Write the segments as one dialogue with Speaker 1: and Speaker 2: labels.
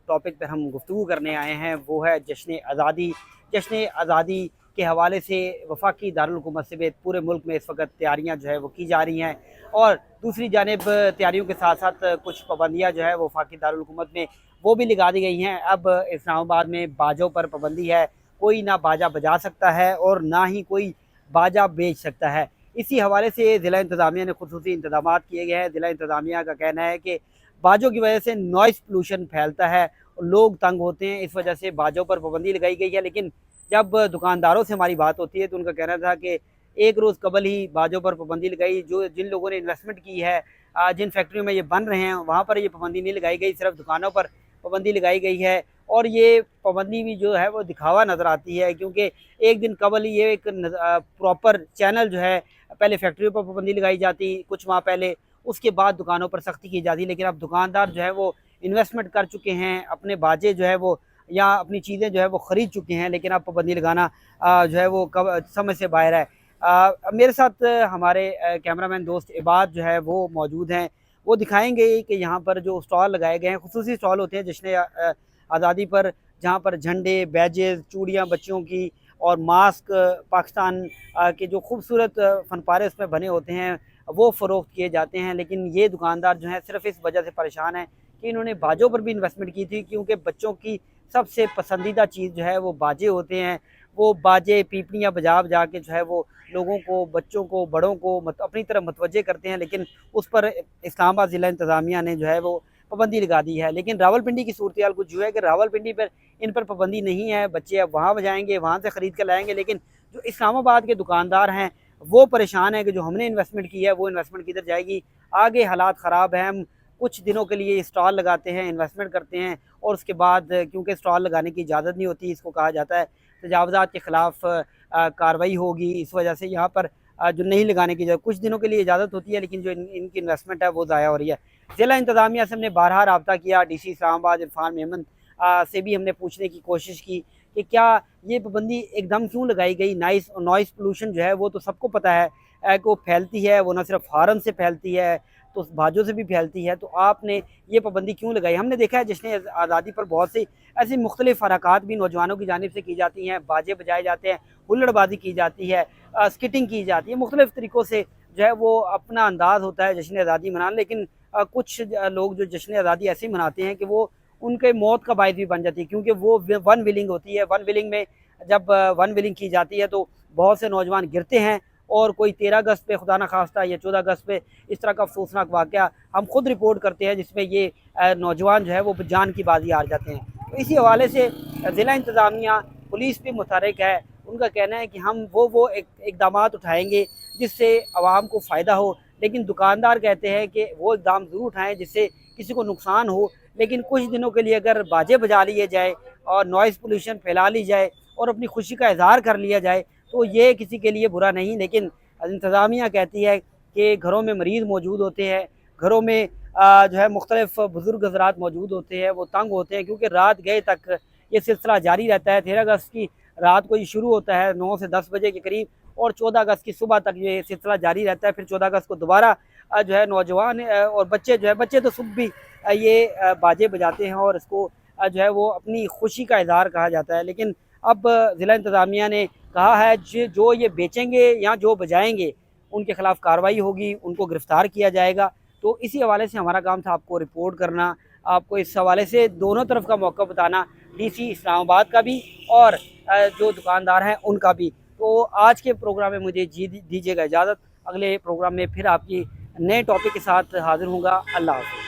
Speaker 1: Topic पर हम गुफ्तगू करने आए हैं वो है जश्न आज़ादी। जश्न आज़ादी के हवाले से वफाकी दारुल हुकूमत समेत पूरे मुल्क में इस वक्त तैयारियां जो है वो की जा रही हैं, और दूसरी जानिब तैयारियों के साथ साथ कुछ पाबंदियाँ जो है वफाकी दारुल हुकूमत में वो भी लगा दी गई हैं। अब इस्लामाबाद में बाजों पर पाबंदी है, कोई ना बाजा बजा सकता है और ना ही कोई बाजा बेच सकता है। इसी हवाले से ज़िला इंतज़ामिया ने खुसूसी इंतजाम किए गए हैं। ज़िला इंतज़ामिया का कहना है कि बाजों की वजह से नॉइज़ पोल्यूशन फैलता है, लोग तंग होते हैं, इस वजह से बाजों पर पाबंदी लगाई गई है। लेकिन जब दुकानदारों से हमारी बात होती है तो उनका कहना था कि एक रोज़ कबल ही बाजों पर पाबंदी लगाई, जो जिन लोगों ने इन्वेस्टमेंट की है, जिन फैक्ट्रियों में ये बन रहे हैं वहाँ पर ये पाबंदी नहीं लगाई गई, सिर्फ दुकानों पर पाबंदी लगाई गई है। और ये पाबंदी भी जो है वो दिखावा नज़र आती है, क्योंकि एक दिन कबल ही ये एक प्रॉपर चैनल जो है, पहले फैक्ट्रियों पर पाबंदी लगाई जाती कुछ माह पहले, उसके बाद दुकानों पर सख्ती की जाती। लेकिन अब दुकानदार जो है वो इन्वेस्टमेंट कर चुके हैं, अपने बाजे जो है वो या अपनी चीज़ें जो है वो ख़रीद चुके हैं, लेकिन अब पाबंदी लगाना जो है वो कब समझ से बाहर है। मेरे साथ हमारे कैमरामैन दोस्त इबाद जो है वो मौजूद हैं, वो दिखाएंगे कि यहाँ पर जो स्टॉल लगाए गए हैं, खुसूसी स्टॉल होते हैं जश्न आज़ादी पर, जहाँ पर झंडे, बैजेज़, चूड़ियाँ बच्चों की और मास्क पाकिस्तान के जो खूबसूरत फनपारे उसमें बने होते हैं वो फ़रोख्त किए जाते हैं। लेकिन ये दुकानदार जो हैं सिर्फ इस वजह से परेशान हैं कि इन्होंने बाजों पर भी इन्वेस्टमेंट की थी, क्योंकि बच्चों की सबसे पसंदीदा चीज़ जो है वो बाजे होते हैं। वो बाजे पीपणियाँ बजा बजा के जो है वो लोगों को, बच्चों को, बड़ों को अपनी तरफ मुतवज्जे करते हैं। लेकिन उस पर इस्लामाबाद ज़िला इंतज़ामिया ने जो है वो पाबंदी लगा दी है। लेकिन रावलपिंडी की सूरत हाल कुछ जो है कि रावलपिंडी पर इन पर पाबंदी नहीं है, बच्चे अब वहाँ बजाएंगे, वहाँ से ख़रीद कर लाएंगे। लेकिन जो इस्लामाबाद के दुकानदार हैं वो परेशान है कि जो हमने इन्वेस्टमेंट की है वो इन्वेस्टमेंट किधर जाएगी, आगे हालात ख़राब हैं। हम कुछ दिनों के लिए स्टॉल लगाते हैं, इन्वेस्टमेंट करते हैं, और उसके बाद क्योंकि स्टॉल लगाने की इजाज़त नहीं होती, इसको कहा जाता है तजावज़ात के ख़िलाफ़ कार्रवाई होगी, इस वजह से यहाँ पर जो नहीं लगाने की कुछ दिनों के लिए इजाज़त होती है, लेकिन जो इनकी इन्वेस्टमेंट है वो ज़ाया हो रही है। ज़िला इंतज़ामिया से हमने बारहा रब्ता किया, DC इस्लामाबाद इरफान मेमन से भी हमने पूछने की कोशिश की कि क्या ये पाबंदी एकदम क्यों लगाई गई। नॉइज़ पोल्यूशन जो है वो तो सबको पता है कि वो फैलती है, वो ना सिर्फ हॉर्न से फैलती है, तो बाजों से भी फैलती है। तो आपने ये पाबंदी क्यों लगाई? हमने देखा है जश्न आज़ादी पर बहुत सी ऐसी मुख्तलिफ़ हरकत भी नौजवानों की जानिब से की जाती हैं, बाजे बजाए जाते हैं, हुल्लड़बाजी की जाती है, स्किटिंग की जाती है, मुख्तलिफ़ तरीक़ों से जो है वो अपना अंदाज़ होता है जश्न आज़ादी मनाना। लेकिन कुछ लोग जो जश्न आज़ादी ऐसे ही मनाते हैं कि वो उनके मौत का बायस भी बन जाती है, क्योंकि वो वन विलिंग होती है। वन विलिंग में जब वन विलिंग की जाती है तो बहुत से नौजवान गिरते हैं, और कोई 13 अगस्त पे खुदा न खास्ता या 14 अगस्त पे इस तरह का अफसोसनाक वाक़या हम खुद रिपोर्ट करते हैं, जिसमें ये नौजवान जो है वो जान की बाजी हार जाते हैं। तो इसी हवाले से ज़िला इंतज़ामिया, पुलिस भी मुतहरिक है। उनका कहना है कि हम वो इकदामात उठाएँगे जिससे आवाम को फ़ायदा हो। लेकिन दुकानदार कहते हैं कि वो इक़दाम ज़रूर उठाएँ जिससे किसी को नुकसान हो, लेकिन कुछ दिनों के लिए अगर बाजे बजा लिए जाए और नॉइज़ पोल्यूशन फैला ली जाए और अपनी खुशी का इज़हार कर लिया जाए तो ये किसी के लिए बुरा नहीं। लेकिन इंतज़ामिया कहती है कि घरों में मरीज़ मौजूद होते हैं, घरों में जो है मुख्तलिफ़ बुज़ुर्ग हज़रात मौजूद होते हैं, वो तंग होते हैं, क्योंकि रात गए तक ये सिलसिला जारी रहता है। 13 अगस्त की रात को ये शुरू होता है 9 से 10 बजे के करीब, और 14 अगस्त की सुबह तक ये सिलसिला जारी रहता है। फिर 14 अगस्त को दोबारा जो है नौजवान और बच्चे जो है, बच्चे तो सुबह भी ये बाजे बजाते हैं, और इसको जो है वो अपनी खुशी का इज़हार कहा जाता है। लेकिन अब ज़िला इंतज़ामिया ने कहा है जो ये बेचेंगे या जो बजाएंगे उनके ख़िलाफ़ कार्रवाई होगी, उनको गिरफ़्तार किया जाएगा। तो इसी हवाले से हमारा काम था आपको रिपोर्ट करना, आपको इस हवाले से दोनों तरफ का मौक़िफ़ बताना, DC इस्लामाबाद का भी और जो दुकानदार हैं उनका भी। तो आज के प्रोग्राम में मुझे दीजिएगा इजाज़त। अगले प्रोग्राम में फिर आपकी नए टॉपिक के साथ हाज़िर होऊँगा। अल्लाह हाफ़िज़।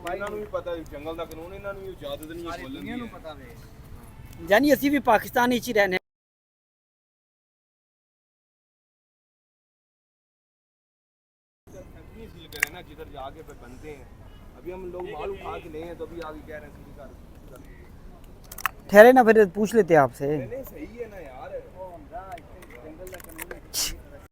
Speaker 2: ਇਹਨਾਂ ਨੂੰ ਵੀ ਪਤਾ ਜੰਗਲ ਦਾ ਕਾਨੂੰਨ ਇਹਨਾਂ ਨੂੰ ਵੀ ਇਜਾਜ਼ਤ ਨਹੀਂ ਹੈ ਬੋਲਣ ਦੀ
Speaker 3: ਪਤਾ ਵੇ
Speaker 1: यानी असी भी पाकिस्तान ही रहने
Speaker 2: फैक्ट्री सील करें ना जिधर जाके पे बनते हैं अभी हम लोग माल उठा के ले हैं तो अभी आगे कह रहे हैं सील कर
Speaker 1: ठहरे ना, फिर पूछ लेते हैं आपसे।
Speaker 2: नहीं सही है ना यार